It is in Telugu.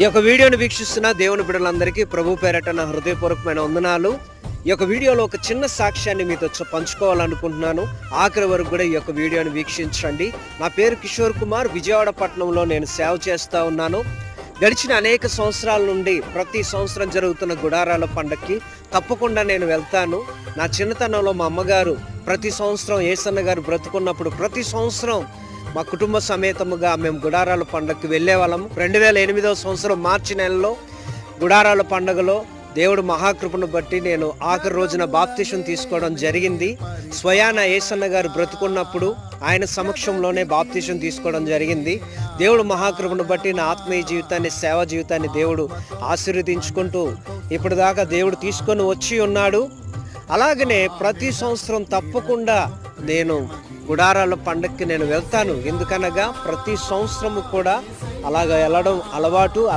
ఈ యొక్క వీడియోని వీక్షిస్తున్న దేవుని బిడ్డలందరికీ ప్రభు పేరట నా హృదయపూర్వకమైన వందనాలు. ఈ యొక్క వీడియోలో ఒక చిన్న సాక్ష్యాన్ని మీతో పంచుకోవాలనుకుంటున్నాను. ఆఖరి వరకు కూడా ఈ యొక్క వీడియోని వీక్షించండి. నా పేరు కిషోర్ కుమార్. విజయవాడ పట్టణంలో నేను సేవ చేస్తూ ఉన్నాను. గడిచిన అనేక సంవత్సరాల నుండి ప్రతి సంవత్సరం జరుగుతున్న గుడారాల పండక్కి తప్పకుండా నేను వెళ్తాను. నా చిన్నతనంలో మా అమ్మగారు ప్రతి సంవత్సరం ఏసన్న గారు బ్రతుకున్నప్పుడు ప్రతి సంవత్సరం మా కుటుంబ సమేతముగా మేము గుడారాల పండగకి వెళ్ళేవాళ్ళము. 2008వ సంవత్సరం మార్చి నెలలో గుడారాల పండుగలో దేవుడు మహాకృపను బట్టి నేను ఆఖరి రోజున బాప్తిసం తీసుకోవడం జరిగింది. స్వయాన ఏసన్న గారు బ్రతుకున్నప్పుడు ఆయన సమక్షంలోనే బాప్తిసం తీసుకోవడం జరిగింది. దేవుడు మహాకృపను బట్టి నా ఆత్మీయ జీవితాన్ని, సేవా జీవితాన్ని దేవుడు ఆశీర్వదించుకుంటూ ఇప్పటిదాకా దేవుడు తీసుకొని వచ్చి ఉన్నాడు. అలాగనే ప్రతి సంవత్సరం తప్పకుండా నేను గుడారాల పండగకి నేను వెళ్తాను. ఎందుకనగా ప్రతి సంవత్సరము కూడా అలాగ వెళ్ళడం అలవాటు.